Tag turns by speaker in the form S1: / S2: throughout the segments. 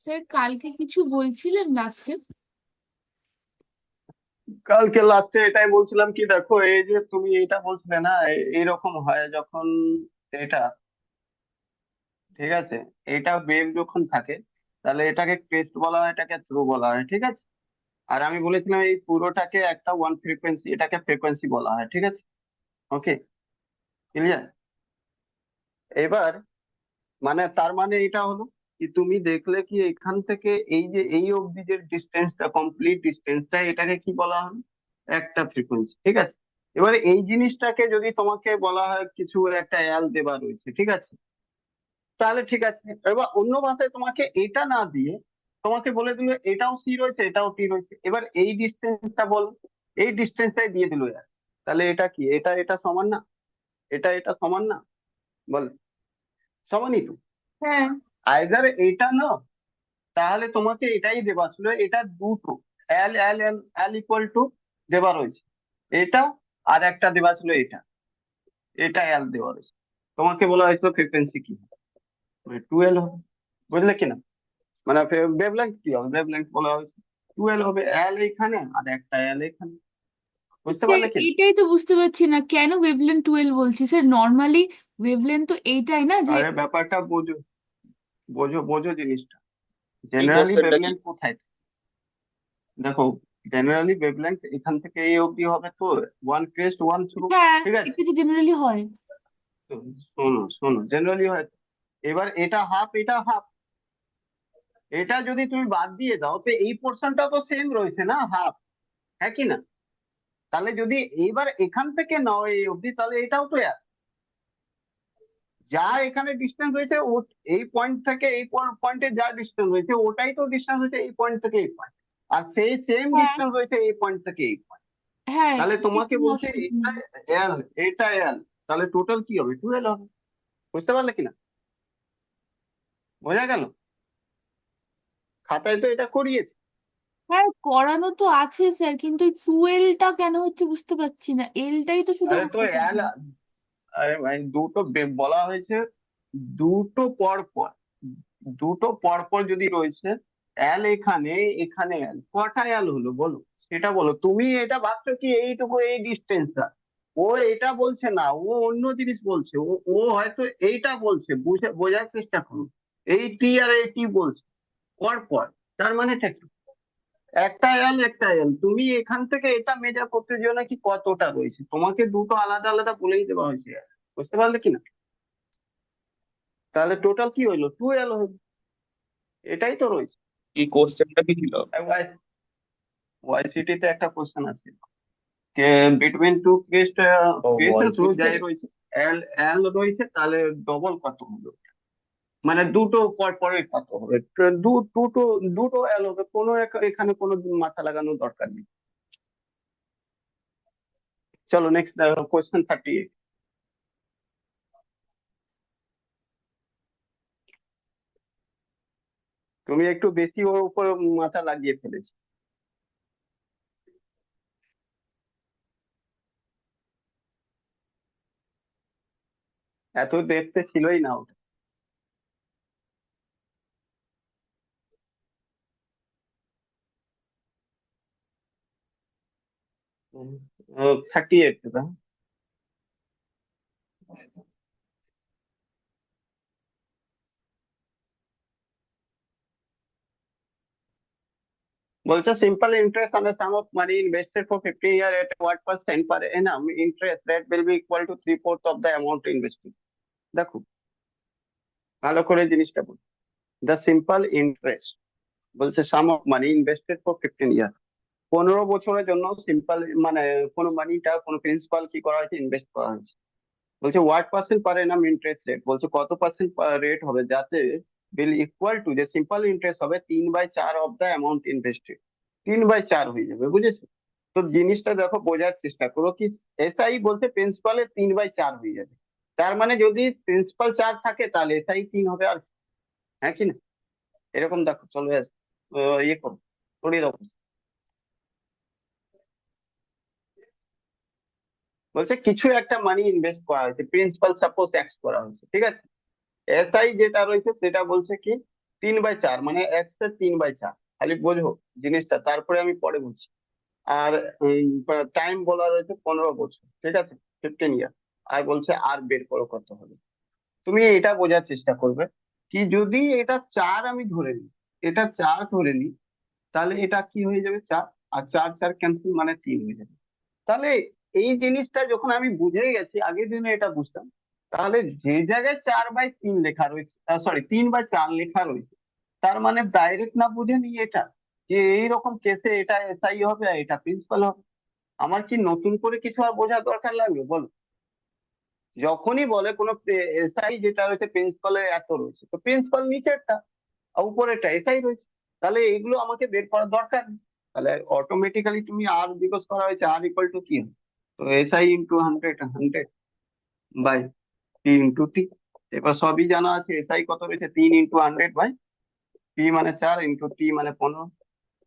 S1: Sir কালকে কিছু বলছিলেন লাস্টে?
S2: কালকে লাস্টে এটাই বলছিলাম কি, দেখো এই যে তুমি এটা বলছিলে না, এইরকম হয় যখন এটা, ঠিক আছে, এটা ওয়েভ যখন থাকে তাহলে এটাকে ক্রেস্ট বলা হয়, এটাকে থ্রু বলা হয়, ঠিক আছে। আর আমি বলেছিলাম এই পুরোটাকে একটা ওয়ান ফ্রিকোয়েন্সি, এটাকে ফ্রিকোয়েন্সি বলা হয়, ঠিক আছে। ওকে, ক্লিয়ার? এবার মানে তার মানে এটা হলো কি, তুমি দেখলে কি এখান থেকে এই যে এই অবধি যে ডিস্টেন্সটা, কমপ্লিট ডিস্টেন্সটা, এটাকে কি বলা হয়? একটা ফ্রিকোয়েন্সি, ঠিক আছে। এবারে এই জিনিসটাকে যদি তোমাকে বলা হয় কিছু একটা এল দেওয়া রয়েছে, ঠিক আছে, তাহলে ঠিক আছে। এবার অন্য ভাষায় তোমাকে এটা না দিয়ে তোমাকে বলে দিল এটাও সি রয়েছে, এটাও টি রয়েছে, এবার এই ডিস্টেন্সটা বল, এই ডিস্টেন্সটাই দিয়ে দিল এর, তাহলে এটা কি, এটা এটা সমান না? এটা এটা সমান না? বল, সমানই তো।
S1: হ্যাঁ।
S2: আইদার এটা না, তাহলে তোমাকে এটাই দেওয়া ছিল, এটা দুটো এল এল এল এল ইকুয়াল টু দেওয়া রয়েছে, এটা আর একটা দেওয়া ছিল, এটা এটা এল দেওয়া রয়েছে। তোমাকে বলা হয়েছিল ফ্রিকোয়েন্সি কি হবে? মানে টুয়েলভ হবে, বুঝলে কিনা? মানে ওয়েভলেংথ কি হবে, ওয়েভলেংথ বলা হয়েছে টুয়েলভ হবে, এল এখানে আর একটা এল এখানে, বুঝতে
S1: স্যার
S2: পারলে কিনা?
S1: এইটাই তো বুঝতে পারছি না কেন ওয়েভলেন্থ 12 বলছি স্যার, নর্মালি ওয়েভলেন্থ তো এইটাই না যে।
S2: আরে ব্যাপারটা বোঝো, বোঝো বোঝো জিনিসটা।
S3: কি
S2: জেনারেলি
S3: কোশ্চেনটা কি?
S2: ওয়েভলেংথ কোথায় থাকে? দেখো, জেনারেলি ওয়েভলেংথ এখান থেকে এই অবধি হবে তো, ওয়ান ক্রেস্ট ওয়ান থ্রু,
S1: হ্যাঁ,
S2: ঠিক আছে।
S1: এটা তো জেনারেলি হয়।
S2: তো শোনো শোনো, জেনারেলি হয় তো। এবার এটা হাফ, এটা হাফ, এটা যদি তুমি বাদ দিয়ে দাও তো এই পোর্শনটা তো সেম রয়েছে না, হাফ, হ্যাঁ কি না? তাহলে যদি এইবার এখান থেকে নাও এই অবধি, তাহলে এটাও তো এক। যা এখানে ডিস্টেন্স হয়েছে ও, এই পয়েন্ট থেকে এই পয়েন্টে যা ডিস্টেন্স হয়েছে ওটাই তো ডিস্টেন্স হয়েছে এই পয়েন্ট থেকে এই পয়েন্ট, আর সেই সেম
S1: হ্যাঁ।
S2: ডিস্টেন্স হয়েছে এই পয়েন্ট থেকে এই পয়েন্ট।
S1: হ্যাঁ,
S2: তাহলে
S1: এতে
S2: তোমাকে
S1: কোনো
S2: বলছে
S1: অসুবিধা
S2: এটা
S1: নেই।
S2: এল, এটা এল, তাহলে টোটাল কি হবে, টুয়েলভ হবে। বুঝতে পারলে কিনা? বোঝা গেল? খাতায় তো এটা করিয়েছে।
S1: হ্যাঁ, করানো তো আছে স্যার, কিন্তু টুয়েলটা কেন হচ্ছে বুঝতে পারছি না, এলটাই তো শুধু
S2: আরে তো
S1: আলাদা
S2: এল,
S1: থাকবে।
S2: আরে ভাই দুটো বলা হয়েছে, দুটো পর পর, দুটো পর পর যদি রয়েছে, এল এখানে, এখানে এল, কটা এল হলো বলো? সেটা বলো। তুমি এটা ভাবছো কি এইটুকু এই ডিস্টেন্সটা, ও এটা বলছে না, ও অন্য জিনিস বলছে, ও ও হয়তো এইটা বলছে, বুঝে বোঝার চেষ্টা করো। এই টি আর এই টি বলছে পর পর, তার মানেটা কি? একটা এল একটা এল, তুমি এখান থেকে এটা মেজার করতে যেও নাকি কতটা রয়েছে, তোমাকে দুটো আলাদা আলাদা বলেই দেওয়া হয়েছে। বুঝতে পারলে কিনা? তাহলে টোটাল কি হইলো, টু এল হইলো, এটাই তো রয়েছে।
S3: কি কোশ্চেনটা কি ছিল?
S2: ওয়াইসিটি তে একটা কোশ্চেন আছে, যে বিটুইন টু ক্রেস্ট,
S3: ও
S2: ক্রেস্ট
S3: ওয়াই
S2: থ্রু
S3: সিটি
S2: যাই
S3: থেকে।
S2: রয়েছে, এল এল রয়েছে, তাহলে ডবল কত হলো? মানে দুটো পর পরে কত হবে, দুটো, দুটো এল হবে, কোনো এখানে কোনো মাথা লাগানোর দরকার নেই। চলো নেক্সট, কোশ্চেন 38। তুমি একটু বেশি ওর উপর মাথা লাগিয়ে ফেলেছো। এত দেখতে ছিলই না ওটা। 38 দাও। বলছো simple interest on the some of money invested for 50 year at what percent per annum interest rate will be equal to 3/4 of the amount invested। দেখো, ভালো করে জিনিসটা বল। দ্য সিম্পল ইন্টারেস্ট বলছে sum of money invested for 15 ইয়ার, 15 বছরের জন্য simple মানে কোনো মানিটা, কোনো প্রিন্সিপাল কি করা হয়েছে, ইনভেস্ট করা হয়েছে। বলছে what percent per Enam interest rate, বলছে কত পার্সেন্ট রেট হবে যাতে বিল ইকুয়াল টু, যে সিম্পল ইন্টারেস্ট হবে 3/4 অফ দ্য অ্যামাউন্ট ইনভেস্টেড, 3/4 হয়ে যাবে, বুঝেছো? তো জিনিসটা দেখো, বোঝার চেষ্টা করো কি, এসআই বলতে প্রিন্সিপালে 3/4 হয়ে যাবে, তার মানে যদি প্রিন্সিপাল 4 থাকে তাহলে এসআই 3 হবে, আর হ্যাঁ কি না? এরকম দেখো চলে আসে। ইয়ে করো, করিয়ে দাও। বলছে কিছু একটা মানি ইনভেস্ট করা হয়েছে, প্রিন্সিপাল সাপোজ এক্স করা হয়েছে, ঠিক আছে। এসআই যেটা রয়েছে সেটা বলছে কি 3/4, মানে এক্স এর 3/4। খালি বোঝো জিনিসটা, তারপরে আমি পরে বলছি। আর টাইম বলা রয়েছে 15 বছর, ঠিক আছে, 15 ইয়ার। আর বলছে আর বের করো কত হবে। তুমি এটা বোঝার চেষ্টা করবে কি, যদি এটা 4 আমি ধরে নিই, এটা 4 ধরে নিই, তাহলে এটা কি হয়ে যাবে 4, আর 4 4 ক্যান্সেল, মানে 3 হয়ে যাবে। তাহলে এই জিনিসটা যখন আমি বুঝে গেছি, আগের দিনে এটা বুঝতাম, তাহলে যে জায়গায় 4/3 লেখা রয়েছে, সরি 3/4 লেখা রয়েছে, তার মানে ডাইরেক্ট না বুঝে নি এটা, যে এইরকম কেসে এটা এসআই হবে আর এটা প্রিন্সিপাল হবে। আমার কি নতুন করে কিছু আর বোঝার দরকার লাগবে বলো? যখনই বলে কোনো এসআই যেটা রয়েছে প্রিন্সিপালের এত রয়েছে, তো প্রিন্সিপাল নিচেরটা আর উপরেরটা এসআই রয়েছে, তাহলে এগুলো আমাকে বের করার দরকার নেই। তাহলে অটোমেটিক্যালি তুমি আর জিজ্ঞেস করা হয়েছে আর ইকুয়াল টু কি হয়, তো SI into 100, 100/T into T। এবার সবই জানা আছে, এসআই কত রয়েছে 3 ইন্টু 100/P মানে 4, ইন্টু T মানে 15,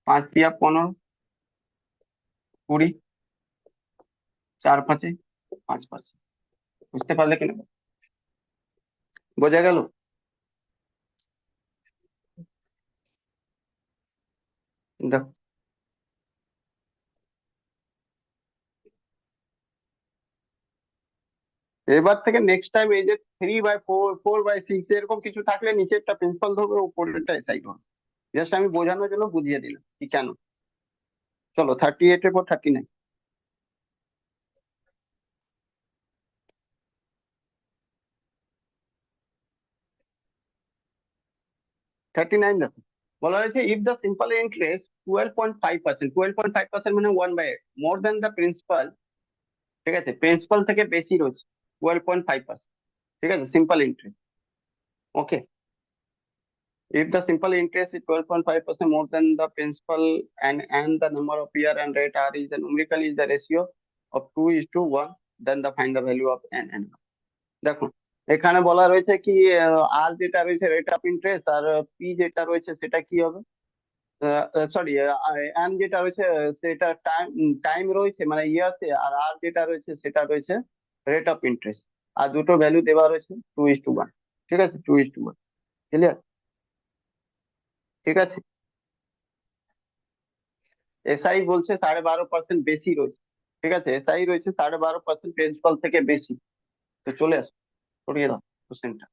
S2: 5 × 15 20, 4 × 5 5 5। বুঝতে পারলে কিনা, বোঝা গেল? দেখো, এবার থেকে নেক্সট টাইম এই যে 3/4, 4/6 এরকম কিছু থাকলে নিচে একটা প্রিন্সিপাল ধরবে, উপরেরটা এসআই ধরবে। জাস্ট আমি বোঝানোর জন্য বুঝিয়ে দিলাম কি কেন। চলো 38 এর পর 39। 39 দেখো, বলা হয়েছে ইফ দ্য সিম্পল ইন্টারেস্ট 12.5%, 12.5% মানে 1/8 মোর দ্যান দ্য প্রিন্সিপাল, ঠিক আছে, প্রিন্সিপাল থেকে বেশি রয়েছে 12.5%, ঠিক আছে, simple interest. Okay, if the simple interest is 12.5% more than the principal, and the number of year and rate r is the numerical is the ratio of 2:1, then the find the value of n. দেখো, এখানে বলা রয়েছে কি আর যেটা রয়েছে rate of interest, আর P যেটা রয়েছে সেটা কি হবে, সরি এন যেটা রয়েছে সেটা টাইম, টাইম রয়েছে মানে ইয়ার্সে, আর আর যেটা রয়েছে সেটা রয়েছে রেট অফ ইন্টারেস্ট। আর দুটো ভ্যালু দেওয়া রয়েছে 2:1, ঠিক আছে, 2:1। ক্লিয়ার? ঠিক আছে। এসআই বলছে 12.5% বেশি রয়েছে, ঠিক আছে, এসআই রয়েছে 12.5% প্রিন্সিপাল থেকে বেশি। তো চলে আসো, করিয়ে দাও কোশ্চেনটা।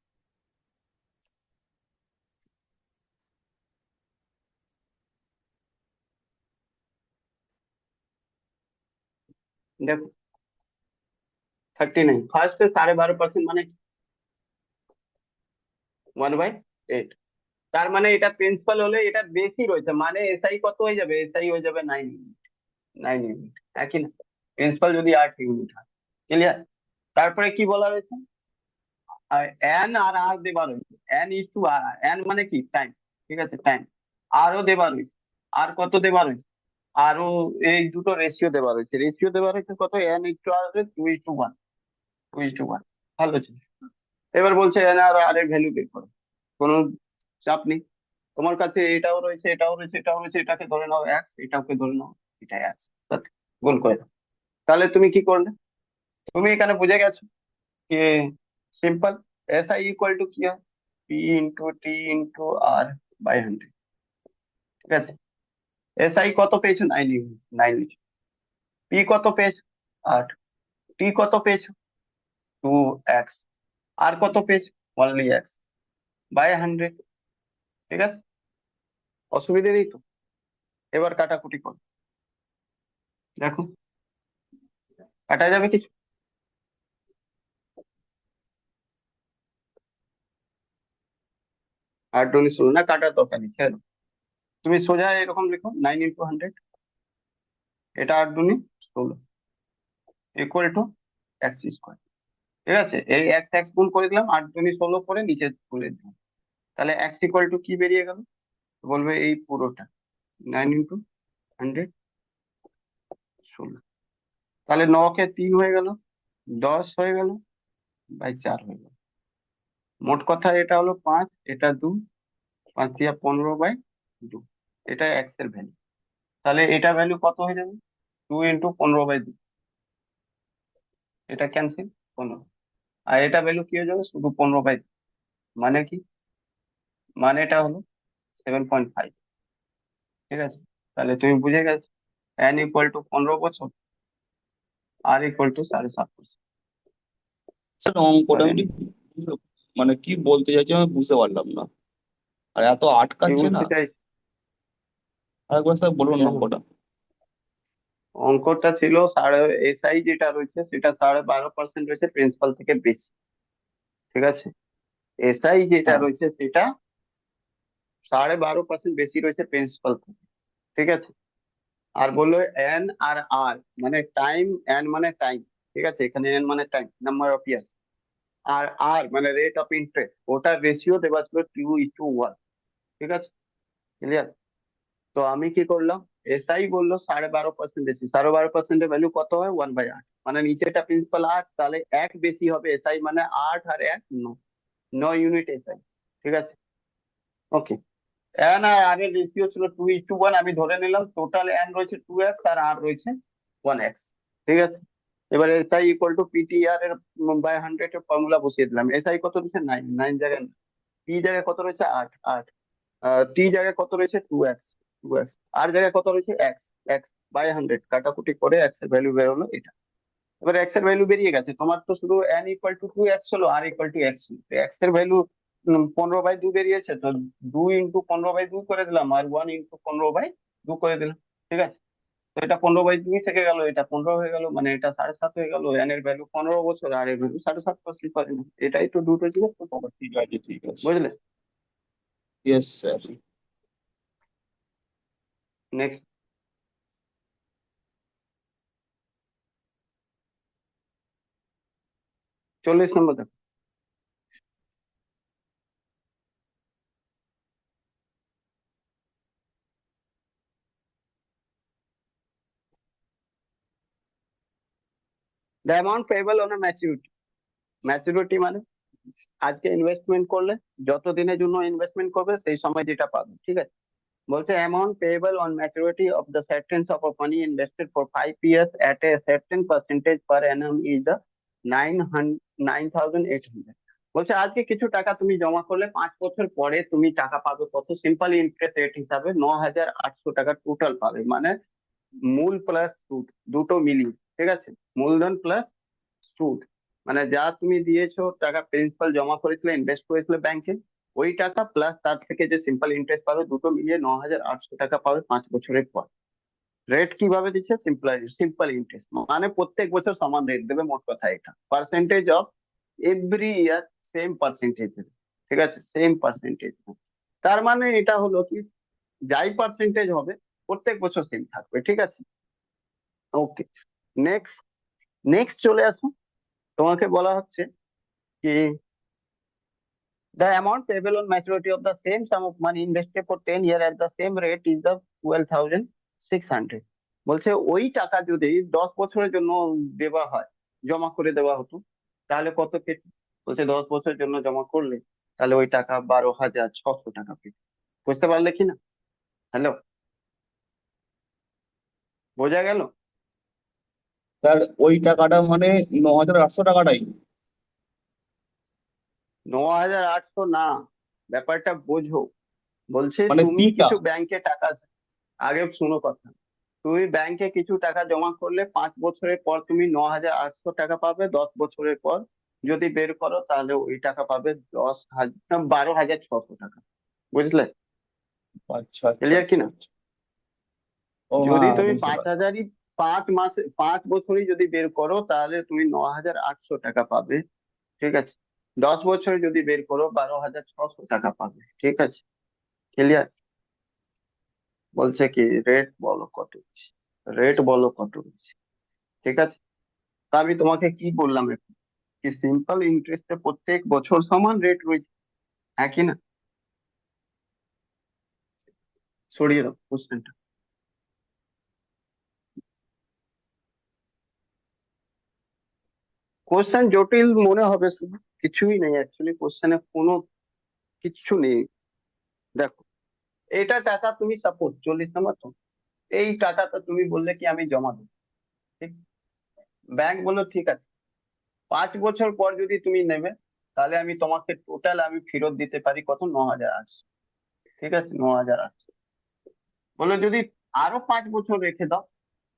S2: দেখো 39, ফার্স্টে 12.5% মানে 1/8, তার মানে এটা প্রিন্সিপাল হলে এটা বেশি রয়েছে, মানে এসআই কত হয়ে যাবে, এসআই হয়ে যাবে 9 ইউনিট। 9 ইউনিট, একই না? প্রিন্সিপাল যদি 8 ইউনিট হয়। ক্লিয়ার? তারপরে কি বলা রয়েছে, আর এন আর আর দেওয়া রয়েছে, N/R, এন মানে কি টাইম, ঠিক আছে, টাইম। আরও দেওয়া রয়েছে, আর কত দেওয়া রয়েছে, আরো এই দুটো রেশিও দেওয়া রয়েছে, রেশিও দেওয়া রয়েছে কত, N/R 2:1, 2:1। ভালো ছিল। এবার বলছে এন আর আর এর ভ্যালু বের করো, কোনো চাপ নেই। তোমার কাছে এটাও রয়েছে, এটাও রয়েছে, এটাও রয়েছে, এটাকে ধরে নাও এক্স, এটাকে ধরে নাও এটা এক্স, গুণ করে দাও। তাহলে তুমি কি করলে, তুমি এখানে বুঝে গেছো যে সিম্পল এসআই ইকুয়াল টু কি হয়, P × T × R/100, ঠিক আছে। এসআই কত পেয়েছো, 9 ইউনিট, 9 লিখো। পি কত পেয়েছো, 8। টি কত পেয়েছো, 2x। আর কত পেয়েছো, অনলি x/100, ঠিক আছে। অসুবিধে নেই তো? এবার কাটাকুটি করো, দেখো কাটা যাবে কিছু? আর ডোনি শুরু না, কাটার দরকার নেই, ছেড়ে দাও। তুমি সোজা এরকম লিখো 9 × 100, এটা 8 × 16 ইকুয়াল টু x²। ঠিক আছে, এই এক্স এক্স গুণ করে দিলাম, 8 × 16 করে নিচে তুলে দিলাম। তাহলে এক্স ইকুয়াল টু কি বেরিয়ে গেল, বলবে এই পুরোটা 9 × 100 16। তাহলে 9 কে 3 হয়ে গেল, 10 হয়ে গেল, 4 হয়ে গেল। মোট কথা এটা হলো 5, এটা 2, 5×15/2, এটা এক্স এর ভ্যালু। তাহলে এটা ভ্যালু কত হয়ে যাবে, 2 × 15/2, এটা ক্যান্সেল 15, আর এটা ভ্যালু কি হয়ে যাবে শুধু 15/, মানে কি, মানে এটা হলো 7.5। ঠিক আছে, তাহলে তুমি বুঝে গেছো n ইকুয়াল টু 15 বছর, আর ইকুয়াল টু 7.5 বছর।
S3: স্যার অঙ্কটা
S2: তাহলে
S3: আমি ঠিক মানে কি বলতে চাইছি আমি বুঝতে পারলাম না, আর এত
S2: কি
S3: আটকাচ্ছে না।
S2: বুঝতে চাইছি?
S3: আরেকবার স্যার বলুন
S2: হুম,
S3: অঙ্কটা।
S2: অঙ্কটা ছিল SI যেটা রয়েছে সেটা 12.5% রয়েছে প্রিন্সিপাল থেকে বেশি। ঠিক আছে, SI যেটা
S3: হ্যাঁ।
S2: রয়েছে সেটা 12.5% বেশি রয়েছে প্রিন্সিপাল থেকে। ঠিক আছে, আর বললো এন আর আর মানে টাইম, এন মানে টাইম, ঠিক আছে, এখানে এন মানে টাইম, নাম্বার অফ ইয়ার্স, আর আর মানে রেট অফ ইন্টারেস্ট, ওটার রেশিও দেওয়া ছিল 2:1। ঠিক আছে, ক্লিয়ার? তো আমি কি করলাম, এসআই বললো 12.5% বেশি, 12.5%-এর ভ্যালু কত হয় 1/8, মানে নিচেটা প্রিন্সিপাল 8, তাহলে এক বেশি হবে এসআই, মানে 8 আর 1 9, 9 ইউনিট এসআই। ঠিক আছে, ওকে। এন আর আর এর রেশিও ছিল 2:1, আমি ধরে নিলাম টোটাল এন রয়েছে 2x আর আর রয়েছে 1x। ঠিক আছে, এবার এসআই ইকুয়াল টু পিটিআর এর বাই 100 এর ফর্মুলা বসিয়ে দিলাম। এসআই কত রয়েছে 9, 9 জায়গায়, পি জায়গায় কত রয়েছে 8, 8, টি জায়গায় কত রয়েছে 2x, 2x, আর জায়গায় কত রয়েছে x, x বাই 100, কাটাকুটি করে x এর ভ্যালু বেরোলো এটা। এবার x এর ভ্যালু বেরিয়ে গেছে, তোমার তো শুধু n ইকুয়াল টু 2x হলো, আর ইকুয়াল টু x ছিল, x এর ভ্যালু 15/2 বেরিয়েছে, তো 2 × 15/2 করে দিলাম, আর 1 × 15/2 করে দিলাম। ঠিক আছে, তো এটা 15/2 থেকে গেল, এটা 15 হয়ে গেল, মানে এটা 7.5 হয়ে গেল, n এর ভ্যালু 15 বছর আর এর ভ্যালু 7.5% পারে না। এটাই তো দুটো জিনিস তো তোমার,
S3: ঠিক আছে, ঠিক আছে।
S2: বুঝলে?
S3: Yes sir.
S2: নেক্সট, 40 নম্বর দেখো। The amount payable on maturity, maturity মানে আজকে ইনভেস্টমেন্ট করলে যত দিনের জন্য ইনভেস্টমেন্ট করবে সেই সময় যেটা পাবে। ঠিক আছে, বলছে amount payable on maturity of the certain of money invested for 5 years at a certain percentage per annum is the 9,800। বলছে আজকে কিছু টাকা তুমি জমা করলে 5 বছর পরে তুমি টাকা পাবে কত, সিম্পল ইন্টারেস্ট রেট হিসাবে 9,800 টাকা টোটাল পাবে, মানে মূল প্লাস সুদ দুটো মিলিয়ে। ঠিক আছে, মূলধন প্লাস সুদ, মানে যা তুমি দিয়েছো টাকা, প্রিন্সিপাল জমা করেছিলে, ইনভেস্ট করেছিলে ব্যাংকে, ওই টাকা প্লাস তার থেকে যে সিম্পল ইন্টারেস্ট পাবে, দুটো মিলিয়ে 9,800 টাকা পাবে 5 বছরের পর। রেট কিভাবে দিচ্ছে, সিম্পল সিম্পল ইন্টারেস্ট, মানে প্রত্যেক বছর সমান রেট দেবে, মোট কথা এটা percentage of every year, same percentage দেবে। ঠিক আছে, সেম পার্সেন্টেজ, তার মানে এটা হলো কি, যাই পার্সেন্টেজ হবে প্রত্যেক বছর সেম থাকবে। ঠিক আছে, ওকে। নেক্সট, নেক্সট চলে আসো, তোমাকে বলা হচ্ছে কি, the amount payable on maturity of the same sum of money invested for 10 years at the same rate is the 12,600। বলছে ওই টাকা যদি 10 বছরের জন্য দেওয়া হয়, জমা করে দেওয়া হতো, তাহলে কত পেত? বলছে 10 বছরের জন্য জমা করলে তাহলে ওই টাকা 12,600 টাকা পেত। বুঝতে পারলে কি না? হ্যালো, বোঝা গেল?
S3: স্যার ওই টাকাটা মানে 9,800 টাকাটাই?
S2: 9,800 না, ব্যাপারটা বোঝো। বলছে
S3: মানে
S2: তুমি
S3: পিটা?
S2: কিছু ব্যাংকে টাকা, আগে শোনো কথা, তুমি ব্যাংকে কিছু টাকা জমা করলে 5 বছরের পর তুমি 9,800 টাকা পাবে, 10 বছরের পর যদি বের করো তাহলে ওই টাকা পাবে 12,600 টাকা। বুঝলে?
S3: আচ্ছা, আচ্ছা,
S2: ক্লিয়ার
S3: আচ্ছা,
S2: কিনা?
S3: আচ্ছা। ও
S2: যদি
S3: হ্যাঁ,
S2: তুমি
S3: বুঝতে
S2: পাঁচ
S3: পারলাম।
S2: হাজারই 5 মাসে 5 বছরই যদি বের করো তাহলে তুমি 9,800 টাকা পাবে। ঠিক আছে, 10 বছরে যদি বের করো 12,600 টাকা পাবে। ঠিক আছে, ক্লিয়ার? বলছে কি রেট বলো কত হচ্ছে, রেট বলো কত হচ্ছে। ঠিক আছে, তা আমি তোমাকে কি বললাম এখন, কি সিম্পল ইন্টারেস্টে প্রত্যেক বছর সমান রেট রয়েছে, হ্যাঁ কি না? সরিয়ে দাও কোশ্চেনটা। কোশ্চেন জটিল মনে হবে শুধু, কিছুই নেই অ্যাকচুয়ালি কোশ্চেনে, কোনো কিচ্ছু নেই। দেখো, এটা টাকা তুমি সাপোজ 40 নম্বর তো, এই টাকাটা তুমি বললে কি আমি জমা দেবো, ঠিক, ব্যাংক বললো ঠিক আছে, 5 বছর পর যদি তুমি নেবে, তাহলে আমি তোমাকে টোটাল আমি ফেরত দিতে পারি কত, 9,800। ঠিক আছে, 9,800। বলে যদি আরো 5 বছর রেখে দাও,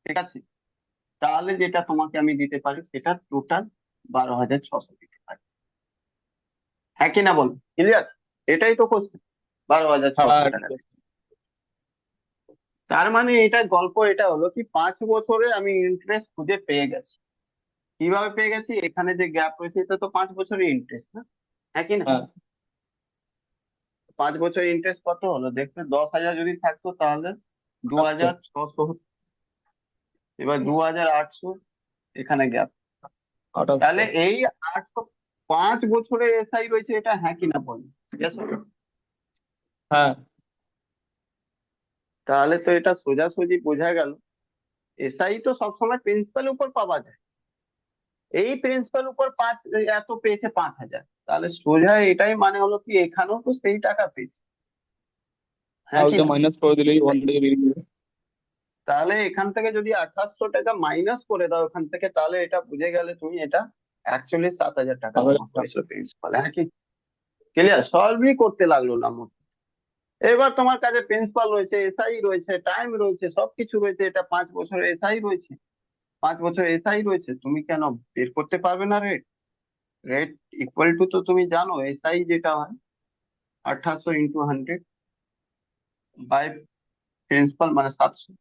S2: ঠিক আছে, তাহলে যেটা তোমাকে আমি দিতে পারি সেটা টোটাল 12,600 দিতে পারি। হ্যাঁ কি না বলো, ক্লিয়ার? এটাই তো কোশ্চেন, বারো হাজার
S3: হ্যাঁ
S2: ছশো টাকা তার মানে এটা গল্প, এটা হলো কি 5 বছরে আমি ইন্টারেস্ট খুঁজে পেয়ে গেছি। কিভাবে পেয়ে গেছি, এখানে যে গ্যাপ রয়েছে এটা তো 5 বছরের ইন্টারেস্ট না, হ্যাঁ কি না?
S3: হ্যাঁ
S2: 5 বছরের ইন্টারেস্ট কত হলো দেখবে, 10,000 যদি থাকতো তাহলে দু
S3: আচ্ছা
S2: হাজার ছশো হতো। এবার 2,800 এখানে গ্যাপ,
S3: 2800।
S2: তাহলে এই 800, 5 বছরের এসআই রয়েছে, এটা হ্যাঁ কি না বলো? Yes or no?
S3: হ্যাঁ
S2: তাহলে তো এটা সোজাসুজি বোঝা গেল, এসআই তো সবসময় প্রিন্সিপালের উপর পাওয়া যায়। এই প্রিন্সিপাল উপর এত পেয়েছে 5,000, তাহলে সোজা এটাই মানে হলো কি এখানেও তো সেই টাকা পেয়েছে,
S3: হ্যাঁ,
S2: হ্যাঁ কি
S3: ওইটা
S2: না?
S3: মাইনাস করে দিলেই ওখান থেকে বেরিয়ে যাবে।
S2: তাহলে এখান থেকে যদি 2,800 টাকা মাইনাস করে দাও এখান থেকে, তাহলে এটা বুঝে গেলে তুমি এটা অ্যাকচুয়ালি 7,000 টাকা জমা
S3: 7,000 টাকা।
S2: করেছো প্রিন্সিপাল, হ্যাঁ কি? ক্লিয়ার? সলভই করতে লাগলো না মোট। এবার তোমার কাছে প্রিন্সিপাল রয়েছে, এসআই রয়েছে, টাইম রয়েছে, সবকিছু রয়েছে, এটা 5 বছরের এসআই রয়েছে, 5 বছরের এসআই রয়েছে, তুমি কেন বের করতে পারবে না রেট? রেট ইকুয়াল টু তো তুমি জানো, এসআই যেটা হয় 1,800 × 100 বাই প্রিন্সিপাল মানে 700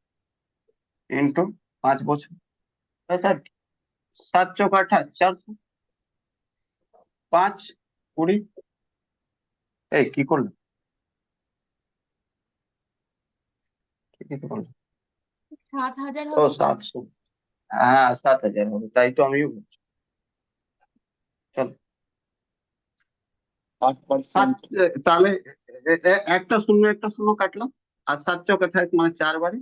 S2: ইন্টু 5 বছর, স্যার 7 × 8 400, 5 × 20, এই কি করলো, কি করলো?
S1: 7,000
S2: ও
S1: হবে তো?
S2: 700, হ্যাঁ 7,000 হবে, তাই তো আমিও বলছি। চলো 7,
S3: 8%।
S2: তাহলে একটা শূন্য একটা শূন্য কাটলাম, আর 7 × 8 মানে 4 বারে,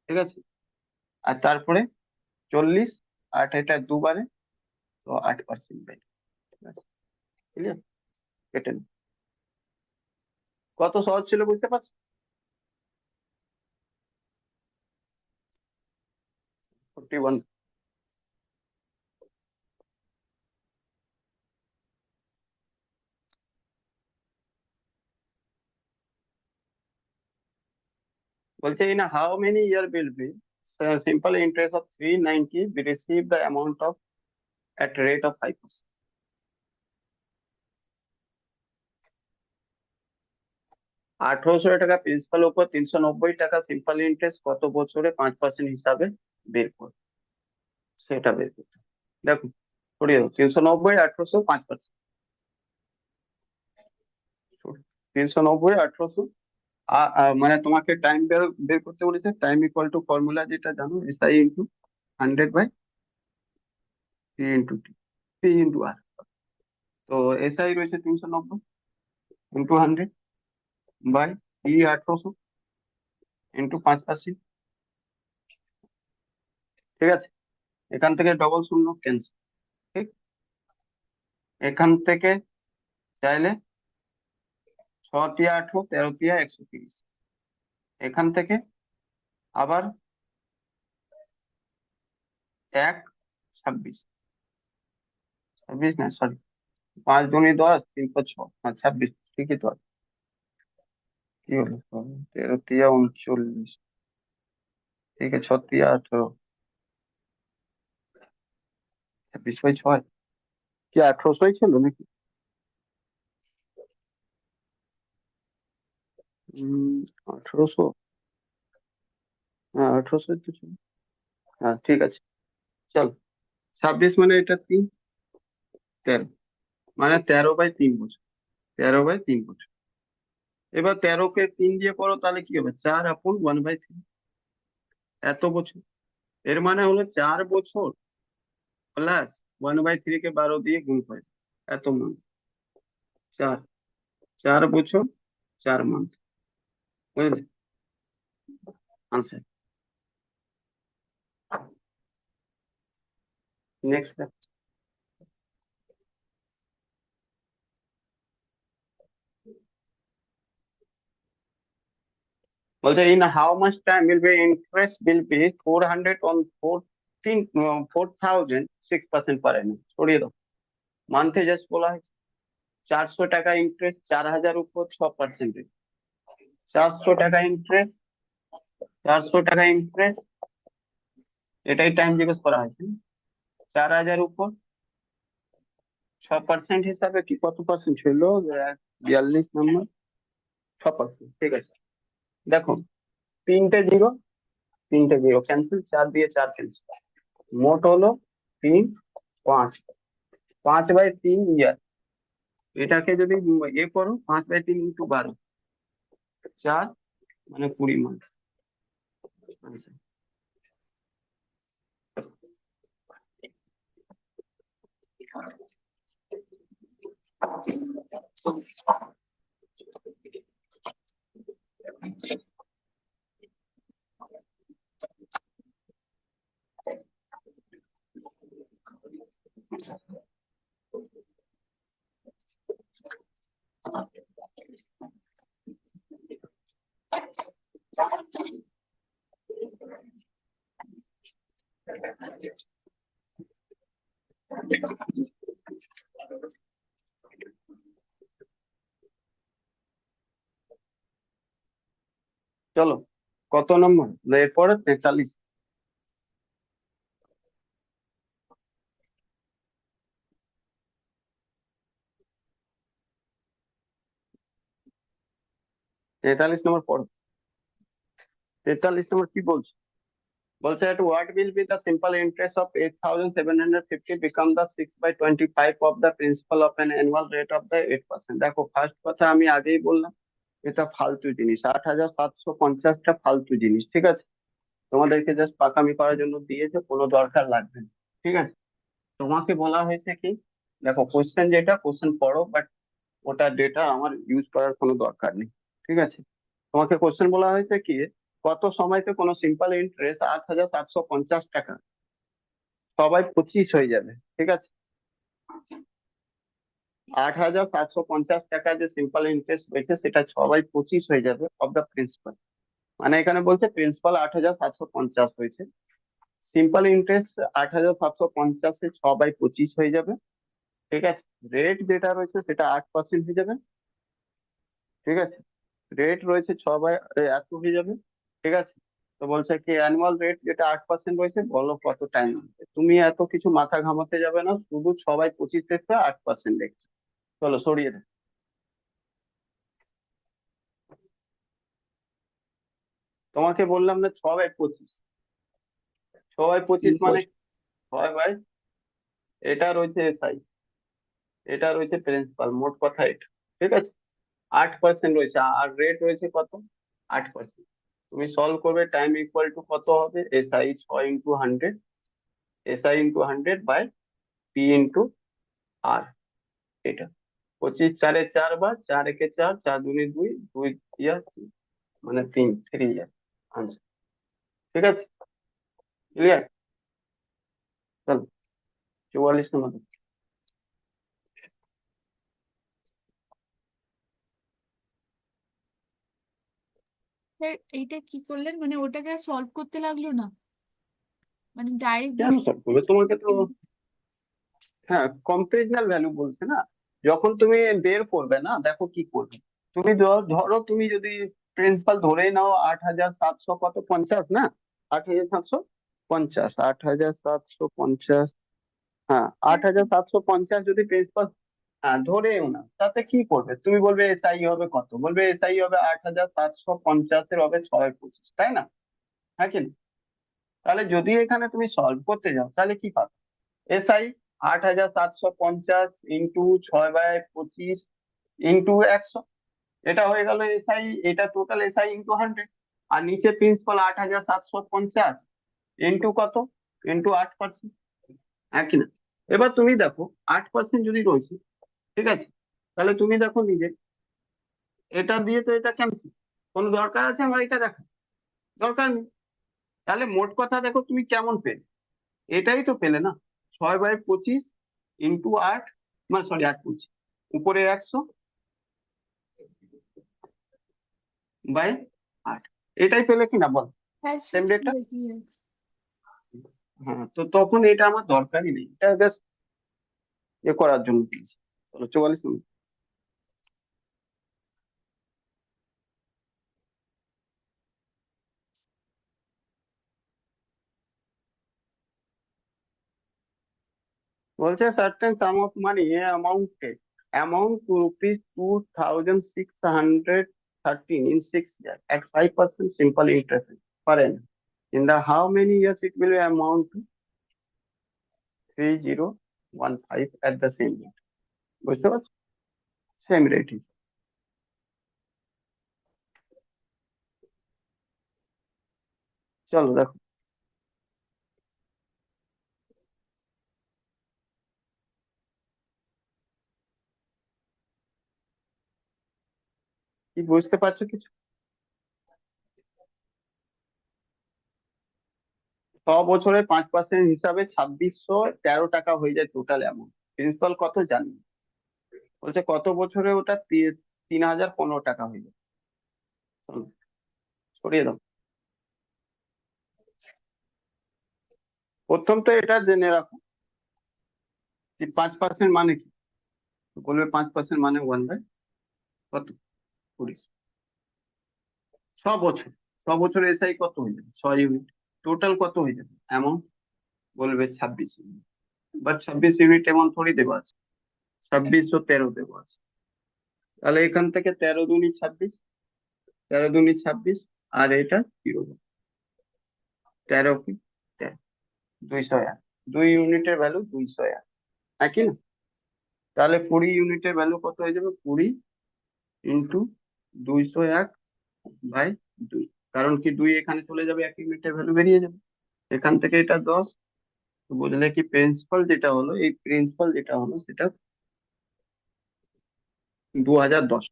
S2: ঠিক আছে, আর তারপরে 40, 8 এটা 2 বারে, তো 8% বেড়ে, ঠিক আছে, ক্লিয়ার? কেটে নিই। কত সহজ ছিল বুঝতে পারছো? Forty one. বলছে in how many year will be simple interest of 390 we receive the amount of at rate of 5%। 1,800 টাকা প্রিন্সিপাল উপর 390 টাকা সিম্পল ইন্টারেস্ট কত বছরে 5% হিসাবে বের করো, সেটা বের করতে হবে। দেখো সরিয়ে দাও, 390, 1,800, 5%। 390, 1,800, মানে তোমাকে টাইম বের বের করতে বলেছে, টাইম ইকুয়াল টু ফর্মুলা যেটা জানো, SI into 100/3 × T, P × R। তো এসআই রয়েছে 390 ইন্টু 100/T 1,800 ইন্টু 5%, ঠিক আছে? এখান থেকে ডবল শূন্য ক্যান্সেল, ঠিক? এখান থেকে চাইলে 6 × 8 13 × 130, এখান থেকে আবার 1 26, 26 না সরি, 5 × 2 = 10, 3 × 4 = 26, ঠিকই তো আছে। কি হলো, 13 × 39, ঠিক আছে, 6 × 18, 26/6, কি 1,800 ছিল নাকি? 1,800, হ্যাঁ 1,800 তো ছিল, হ্যাঁ ঠিক আছে, চল 26 মানে এটা 3, 13 মানে 13/3 বছর, 13/3 বছর। এবার 13 কে 3 দিয়ে করো তাহলে কি হবে, 4/1/3, এত বছর। এর মানে হলো 4 বছর প্লাস 1/3 কে 12 দিয়ে গুণ করে, এত মান্থ, 4, 4 বছর 4 মান্থ, বুঝলে? আনসার। নেক্সট। বলছে in how much time will be interest will be 400 on 4 4000 6% per annum সরিয়ে দাও। মান্থে জাস্ট বলা হয়েছে 400 টাকা ইন্টারেস্ট, 4000 উপর 6%। 400 টাকা ইন্টারেস্ট, 400 টাকা ইন্টারেস্ট, এটাই টাইম জিজ্ঞেস করা হয়েছে। 4000 উপর 6% হিসাবে কি কত পার্সেন্ট ছিল? 42 নম্বর, 6%। ঠিক আছে, দেখো তিনটে জিরো, তিনটে জিরো ক্যান্সেল, 4 দিয়ে 4 ক্যান্সেল, মোট হলো 3 5। 5/3 ইয়ার, এটাকে যদি করো 5/3 ইন্টু 12, 4 মানে 20 মাস। আচ্ছা, চলো কত নম্বর এরপরে? 43। 43 নম্বর পড়ো। 43 নম্বর কি বলছে? বলছে at what will be the simple interest of 8750 become the 6/25 of the principal of an annual rate of the 8%। দেখো ফার্স্ট কথা আমি আগেই বললাম, এটা ফালতু জিনিস। 8750টা ফালতু জিনিস, ঠিক আছে? তোমাদেরকে জাস্ট পাকামি করার জন্য দিয়েছে, কোনো দরকার লাগবে না, ঠিক আছে? তোমাকে বলা হয়েছে কি, দেখো কোশ্চেন যেটা কোশ্চেন পড়ো, বাট ওটা ডেটা আমার ইউজ করার কোনো দরকার নেই, ঠিক আছে? তোমাকে কোশ্চেন বলা হয়েছে কি, কত সময়তে কোনো সিম্পল ইন্টারেস্ট 8750 টাকা সবাই 25 হয়ে যাবে, ঠিক আছে? 8750 টাকা যে সিম্পল ইন্টারেস্ট হয়েছে সেটা সবাই 25 হয়ে যাবে অফ দ্য প্রিন্সিপাল। মানে এখানে বলছে প্রিন্সিপাল 8750 হয়েছে, সিম্পল ইন্টারেস্ট 8750-এ 6/25 হয়ে যাবে, ঠিক আছে? রেট যেটা রয়েছে সেটা 8% হয়ে যাবে, ঠিক আছে? রেট রয়েছে 6/এত হয়ে যাবে, ঠিক আছে? তো বলছে কি অ্যানুয়াল রেট যেটা 8% রয়েছে, বলো কত টাইম লাগবে। তুমি এত কিছু মাথা ঘামাতে যাবে না, শুধু 6/25 দেখবে, 8% দেখবে। চলো সরিয়ে দাও। তোমাকে বললাম না 6/25, 6/25 মানে 6 বাই, এটা রয়েছে এসআই, এটা রয়েছে প্রিন্সিপাল, মোট কথা এটা, ঠিক আছে? 8% রয়েছে, আর রেট রয়েছে কত? 8%। তুমি সলভ করবে, টাইম ইকুয়াল টু কত হবে? SI 6 × 100, SI × 100 by p into r, এটা 25×4 = 4 বার, 4 × 1 = 4, 4×2 = 2, 2 ইয়ার, মানে 3 ইয়ার আনসার, ঠিক আছে? ক্লিয়ার? চলো 44 নম্বর।
S1: স্যার এইটা কি করলেন, মানে ওটাকে সলভ করতে লাগলো না, মানে ডাইরেক্ট
S2: কেন
S1: বসে
S2: সলভ করবে? তোমাকে তো, হ্যাঁ, কম্পারিজনাল ভ্যালু বলছে না, যখন তুমি বের করবে না, দেখো কি করবে। তুমি ধরো তুমি যদি প্রিন্সিপাল ধরেই নাও 8700 কত 50 না, 8750, 8750, হ্যাঁ 8750 যদি প্রিন্সিপাল, হ্যাঁ ধরেও না, তাতে কি করবে? তুমি বলবে এসআই হবে কত, বলবে এসআই হবে 8750-এর হবে 6/25, তাই না? হ্যাঁ কি না? তাহলে যদি এখানে তুমি সলভ করতে যাও তাহলে কি পাবে? এসআই 8750 ইন্টু 6/25 ইন্টু 100, এটা হয়ে গেল এসআই, এটা টোটাল এসআই ইন্টু 100। আর নিচে প্রিন্সিপাল 8750 ইন্টু কত? ইন্টু 8%, হ্যাঁ কি না? এবার তুমি দেখো 8% যদি রয়েছে, ঠিক আছে, তাহলে তুমি দেখো নিজে, এটা দিয়ে তো এটা ক্যান্সেল, কোনো দরকার আছে আমার এটা দেখা? দরকার নেই। তাহলে মোট কথা দেখো তুমি কেমন পেলে, এটাই তো পেলে না, 6/25 ইন্টু 8, মানে সরি 8 উপরে 100 বাই 8, এটাই পেলে কিনা বল?
S1: হ্যাঁ
S2: সেম
S1: স্যার
S2: ডেটা।
S1: দেখি।
S2: হ্যাঁ, তো তখন এটা আমার দরকারই নেই, এটা জাস্ট এ করার জন্য দিয়েছি। চলো 44 মিনিট। বলছে certain some of money amount two rupees 2613 in 6 years at 5% simple interest per annum. In the how many years it will amount to 3015 at the same rate? বুঝতে পারছো? Same rate. চলো দেখো, কি বুঝতে পারছো কিছু? 6 বছরে 5% হিসাবে 2613 টাকা হয়ে যায় টোটাল অ্যামাউন্ট। প্রিন্সিপাল কত জানি, বলছে কত বছরে ওটা 3015 টাকা হয়ে যায়। চলো, সরিয়ে দাও। প্রথম তো এটা জেনে রাখো যে 5% মানে কি। বলবে 5% মানে 1/, কত, 20। 6 বছর, 6 বছরে এসআই কত হয়ে যাবে, 6 ইউনিট। টোটাল কত হয়ে যাবে অ্যামাউন্ট, বলবে 26 ইউনিট। বাট 26 ইউনিট এমন থোড়ি দেওয়া আছে, 2613 দেওয়া আছে। তাহলে এখান থেকে 13 দুনি 26, 13 দুনি 26, আর এটা জিরো, 13 কি 13, 201। 2 ইউনিটের ভ্যালু 201, একই না? তাহলে 20 ইউনিটের ভ্যালু কত হয়ে যাবে, 20 × 201/2। কারণ কি 2 এখানে চলে যাবে, 1 ইউনিটের ভ্যালু বেরিয়ে যাবে। এখান থেকে এটা 10। তো বুঝলে কি প্রিন্সিপাল যেটা হলো, এই প্রিন্সিপাল যেটা হলো সেটা 2010।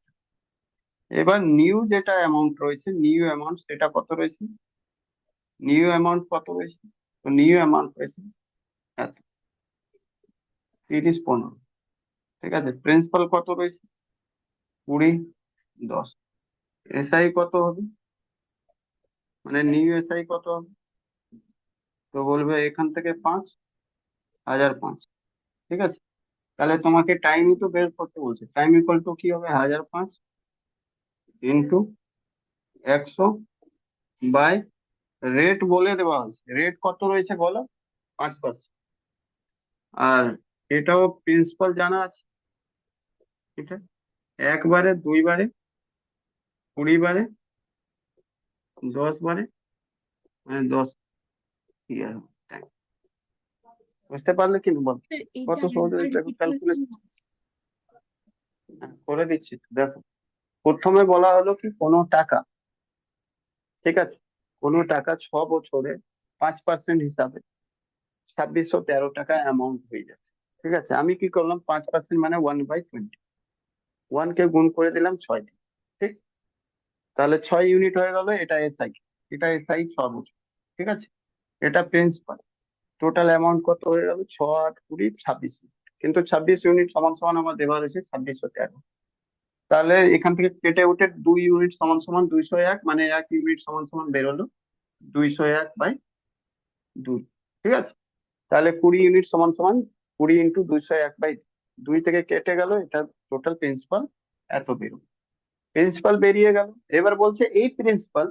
S2: এবার নিউ যেটা অ্যামাউন্ট রয়েছে, নিউ অ্যামাউন্ট সেটা কত রয়েছে, নিউ অ্যামাউন্ট কত রয়েছে, তো নিউ অ্যামাউন্ট রয়েছে এত, 3015। ঠিক আছে, প্রিন্সিপাল কত রয়েছে, 2010। এসআই কত হবে, মানে নিউ এসআই কত হবে, তো বলবে এখান থেকে 5005। ঠিক আছে, তাহলে তোমাকে টাইমই তো বের করতে বলছে। টাইম ইকুয়াল টু কি হবে, 1005 ইন্টু 100 বাই রেট বলে দেওয়া আছে। রেট কত রয়েছে বলো, 5%। আর এটাও প্রিন্সিপাল জানা আছে। ঠিক আছে, একবারে, দুইবারে, 20 বারে, 10 বারে, মানে 10 ইয়ার টাইম। বুঝতে পারলে কিন্তু বল,
S1: এটা
S2: কত সহজে
S1: একবার
S2: দেখো
S1: রিপিট করছি
S2: ক্যালকুলেশন।
S1: না?
S2: করে দিচ্ছি তো, দেখো। প্রথমে বলা হলো কি কোনো টাকা, ঠিক আছে, কোনো টাকা 6 বছরে 5% হিসাবে 2613 টাকা অ্যামাউন্ট হয়ে যাবে। ঠিক আছে, আমি কি করলাম, 5% মানে 1/20, 1 কে গুণ করে দিলাম 6 দিয়ে। ঠিক, তাহলে 6 ইউনিট হয়ে গেল। এটা এসআই, এটা এসআই 6 বছর। ঠিক আছে, এটা প্রিন্সিপাল। টোটাল অ্যামাউন্ট কত হয়ে গেল, 6 8 20 26 ইউনিট। কিন্তু 26 ইউনিট সমান সমান আমার দেওয়া রয়েছে 2613। তাহলে এখান থেকে কেটে উঠে 2 ইউনিট সমান সমান 201, মানে 1 ইউনিট সমান সমান বেরোলো 201/2। ঠিক আছে, তাহলে 20 ইউনিট সমান সমান 20 × 201/2। থেকে কেটে গেল, এটা টোটাল প্রিন্সিপাল এত বেরোবে। প্রিন্সিপাল বেরিয়ে গেল। এবার বলছে এই প্রিন্সিপাল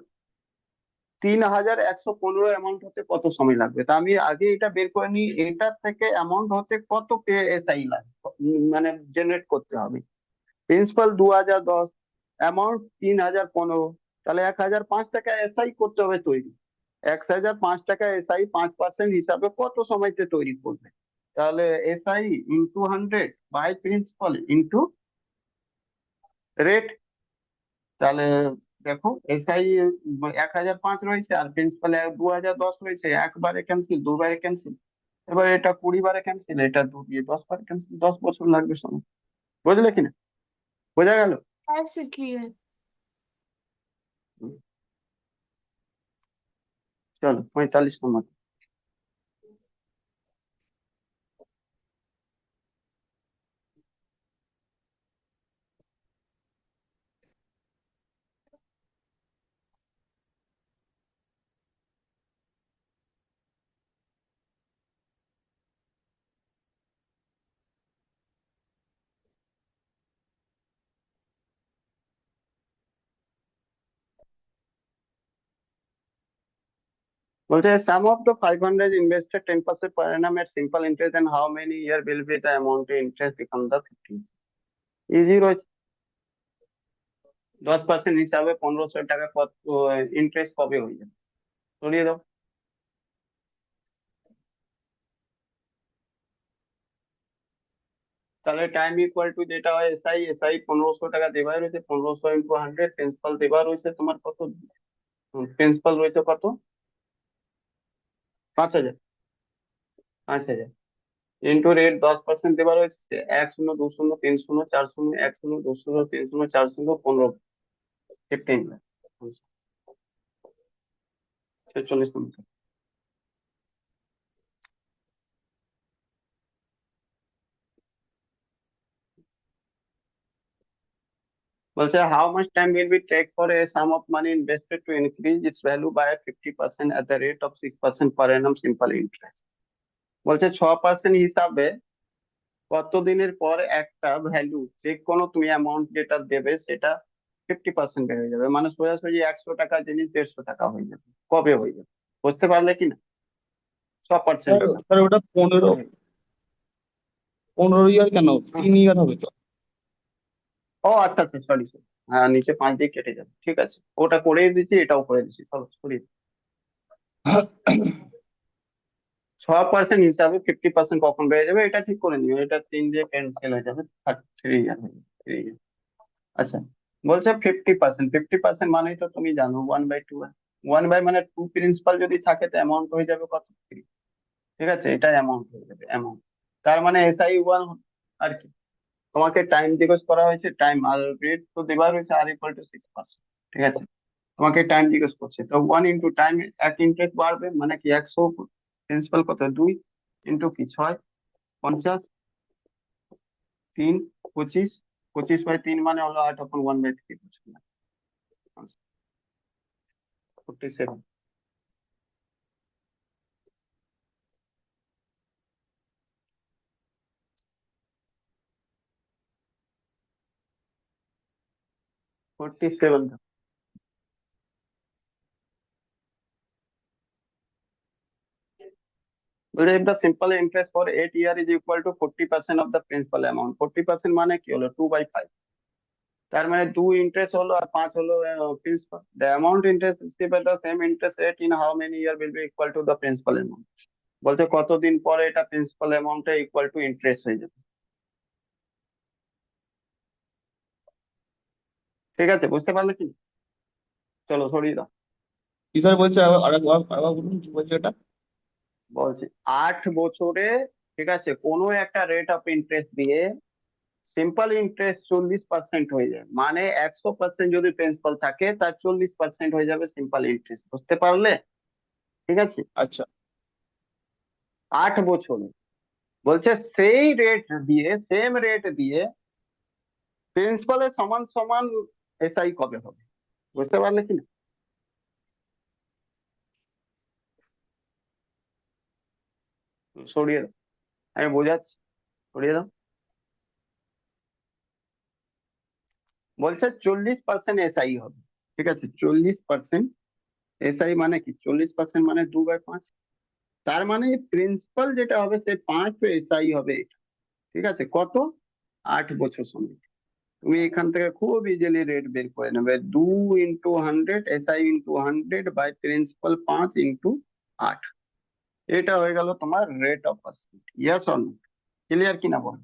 S2: 3115 অ্যামাউন্ট হতে কত সময় লাগবে। তা আমি আগে এটা বের করে নিই, এটার থেকে অ্যামাউন্ট হতে কত কে এসআই লাগবে, মানে জেনারেট করতে হবে। প্রিন্সিপাল 2010, অ্যামাউন্ট 3015, তাহলে 1005 টাকা এসআই করতে হবে তৈরি। 1005 টাকা এসআই 5% হিসাবে কত সময়তে তৈরি করবে। তাহলে SI into 100 by principal into rate. তাহলে দেখো এসআই 1005 রয়েছে, আর প্রিন্সিপাল 2010 রয়েছে। একবারে ক্যান্সেল, দুবারে ক্যান্সেল। এবার এটা 20 বারে ক্যান্সেল, এটা 2 দিয়ে 10 বার ক্যান্সেল, 10 বছর লাগবে সময়। বুঝলে কিনা, বোঝা গেল?
S1: আচ্ছা, ক্লিয়ার।
S2: হুম, চলো 45 নম্বর। বলছে sum of the 500 invested 10% per annum at simple interest and how many year will be the amount to interest become the 50? Easy রয়েছে। 10% হিসাবে 1500 টাকা কত ইন্টারেস্ট কবে হয়ে যাবে? সরিয়ে দাও। তাহলে টাইম ইকুয়াল টু যেটা হয় এসআই, এসআই 1500 টাকা দেওয়া রয়েছে, 1500 ইন্টু 100, প্রিন্সিপাল দেওয়া রয়েছে তোমার কত? প্রিন্সিপাল রয়েছে কত? 5000। 5000 ইন্টু রেট 10% দেওয়া রয়েছে, 1 0 2 0 3 0 4 0 1 0 2 0 3 0 4 0 15, 15 লাখ, 46 মিনিট। বলছে how much time will be take for a sum of money invested to increase its value by 50% at the rate of 6% per annum simple interest. বলছে 6% হিসাবে কতদিনের পর একটা ভ্যালু, যে কোনো তুমি অ্যামাউন্ট যেটা দেবে সেটা 50% বেড়ে যাবে, মানে সোজাসুজি 100 টাকা জিনিস 150 টাকা হয়ে যাবে, কবে হয়ে যাবে? বুঝতে পারলে কি না? 6%
S3: স্যার
S2: হিসাব।
S3: স্যার ওটা 15 ইয়ার কেন,
S2: হুম।
S3: 3 ইয়ার হবে তো?
S2: ও আচ্ছা আচ্ছা, সরি সরি। হ্যাঁ, নিচে 5 দিয়ে কেটে যাবে, ঠিক আছে, ওটা করে দিচ্ছি, এটাও করে দিচ্ছি, চলো সরিয়ে দিই। 6% হিসাবে 50% কখন বেড়ে যাবে এটা ঠিক করে নিও, এটা 3 দিয়ে ক্যান্সেল হয়ে যাবে, 3 ইয়ার হয়ে যাবে, 3 ইয়ার। আচ্ছা, বলছে 50%, 50% মানেই তো তুমি জানো 1/2। 1 বাই মানে 2 প্রিন্সিপাল যদি থাকে তো অ্যামাউন্ট হয়ে যাবে কত? 3। ঠিক আছে, এটা অ্যামাউন্ট হয়ে যাবে, অ্যামাউন্ট। তার মানে SI1 আর কি। তোমাকে টাইম জিজ্ঞেস করা হয়েছে, টাইম আর রেট তো দেওয়া রয়েছে আর ইকুয়াল টু 6%। ঠিক আছে, তোমাকে টাইম জিজ্ঞেস করছে, তো 1 ইন্টু টাইম, এক ইন্টারেস্ট বাড়বে মানে কি 100, প্রিন্সিপাল কত 2, ইন্টু কি 6, 50, 3, 25, 25/3 মানে হলো 8 upon 1/3, 47। 47। বলছে if the simple interest for 8 year is equal to 40% of the principal amount, 40% মানে কি হলো 2/5, তার মানে 2 ইন্টারেস্ট হলো আর 5 হলো principal. The amount interest receive at the same interest rate in how many year will be equal to the principal amount. বলতে কতদিন পরে এটা প্রিন্সিপাল অ্যামাউন্টটা ইকুয়াল টু ইন্টারেস্ট হয়ে যাবে। ঠিক আছে, বুঝতে পারলে কি? চলো সরিয়ে দাও।
S3: কি স্যার বলছে, আরেকবার বলুন, কি বলছে এটা?
S2: বলছি 8 বছরে, ঠিক আছে, কোনো একটা রেট অফ ইন্টারেস্ট দিয়ে সিম্পল ইন্টারেস্ট 40% হয়ে যায়, মানে 100% যদি প্রিন্সিপাল থাকে তার 40% হয়ে যাবে সিম্পল ইন্টারেস্ট। বুঝতে পারলে? ঠিক আছে,
S3: আচ্ছা
S2: 8 বছরে। বলছে সেই রেট দিয়ে, সেম রেট দিয়ে প্রিন্সিপালের সমান সমান এসআই কবে হবে? বুঝতে পারলে কি না? সরিয়ে দাও, আমি বোঝাচ্ছি, সরিয়ে দাও। বলছে 40% এসআই হবে। ঠিক আছে, 40% এসআই মানে কি, 40% মানে 2/5, তার মানে প্রিন্সিপাল যেটা হবে সে 5 এসআই হবে। ঠিক আছে, কত? 8 বছর সময়। তুমি এখান থেকে খুব ইজিলি রেট বের করে নেবে, 2 into 100, SI into 100 by principal 5 into 8। এটা হয়ে গেল তোমার rate of percent. Yes or no? Clear কিনা বল?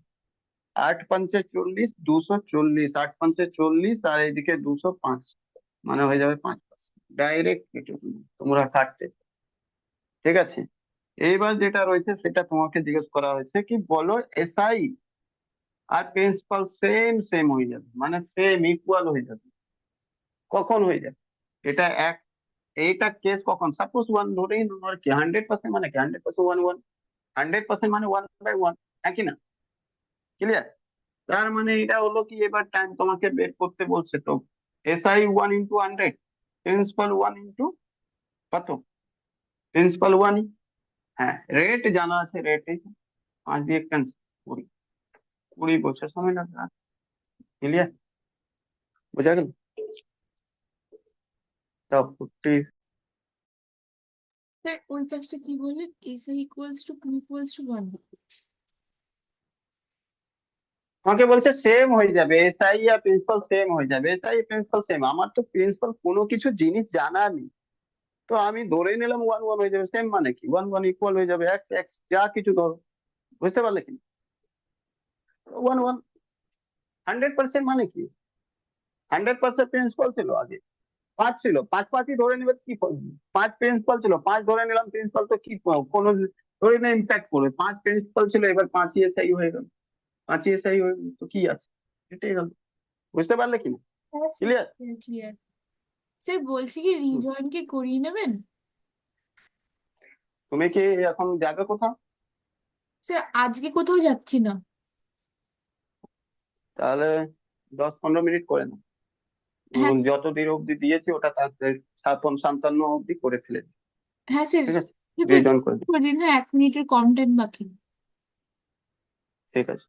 S2: 8 5 40, 240, 8 5 40 আর এদিকে 205, মানে হয়ে যাবে 5%। ডাইরেক্ট কেটে দিবে, তোমরা কাটতে। ঠিক আছে, এইবার যেটা রয়েছে সেটা তোমাকে জিজ্ঞেস করা হয়েছে কি বলো, এসআই আর প্রিন্সিপাল সেম সেম হয়ে যাবে, মানে সেম ইকুয়াল হয়ে যাবে, কখন হয়ে যাবে? এটা এক, এইটা কেস কখন, সাপোজ 1 ধরেই ধর কি 100% মানে কি 100% 1 1, 100% মানে 1/1, একই না? ক্লিয়ার? তার মানে এটা হলো কি, এবার টাইম তোমাকে বের করতে বলছে তো, এসআই 1 ইন্টু 100, প্রিন্সিপাল 1 ইন্টু কত, প্রিন্সিপাল 1। হ্যাঁ, রেট জানা আছে, রেট 5 দিয়ে ক্যান্সেল, 20, 20 বছর সময় লাগবে। ক্লিয়ার? বোঝা গেল? তো 40
S1: স্যার ওই পাশটা কি বললেন, SI equals to P equals to 1?
S2: আমাকে বলছে সেম হয়ে যাবে, এসআই আর প্রিন্সিপাল সেম হয়ে যাবে, এসআই প্রিন্সিপাল সেম। আমার তো প্রিন্সিপাল কোনো কিছু জিনিস জানা নেই, তো আমি ধরে নিলাম ওয়ান ওয়ান হয়ে যাবে। সেম মানে কি, ওয়ান ওয়ান ইকুয়াল হয়ে যাবে, এক্স এক্স যা কিছু ধরো। বুঝতে পারলে কি? ওয়ান ওয়ান 100% মানে কি, 100% প্রিন্সিপাল ছিল আগে, পাঁচ ছিল, পাঁচ পাঁচই ধরে নেবে কি করবে? পাঁচ প্রিন্সিপাল ছিল, পাঁচ ধরে নিলাম, প্রিন্সিপাল তো কি কোনো ধরে না ইম্প্যাক্ট করবে। পাঁচ প্রিন্সিপাল ছিল, এবার পাঁচই এসআই হয়ে গেল, পাঁচই এসআই হয়ে গেল, তো কি আছে, এটাই গেল। বুঝতে পারলে কি?
S1: হ্যাঁ স্যার,
S2: ক্লিয়ার?
S1: ক্লিয়ার। স্যার বলছি কি, রিজয়েনকে করিয়ে নেবেন?
S2: তুমি কি এখন যাবে কোথাও?
S1: স্যার আজকে কোথাও যাচ্ছি না।
S2: তাহলে 10-15 মিনিট করে নাও।
S1: হ্যাঁ।
S2: যত দেরি অবধি দিয়েছি ওটা তাড়াতাড়ি 57 অবধি করে ফেলে দিও।
S1: হ্যাঁ স্যার,
S2: ঠিক আছে,
S1: কিন্তু
S2: রিজন করে দিও।
S1: করে দিন, হ্যাঁ 1 মিনিটের কম টাইম বাকি।
S2: ঠিক আছে।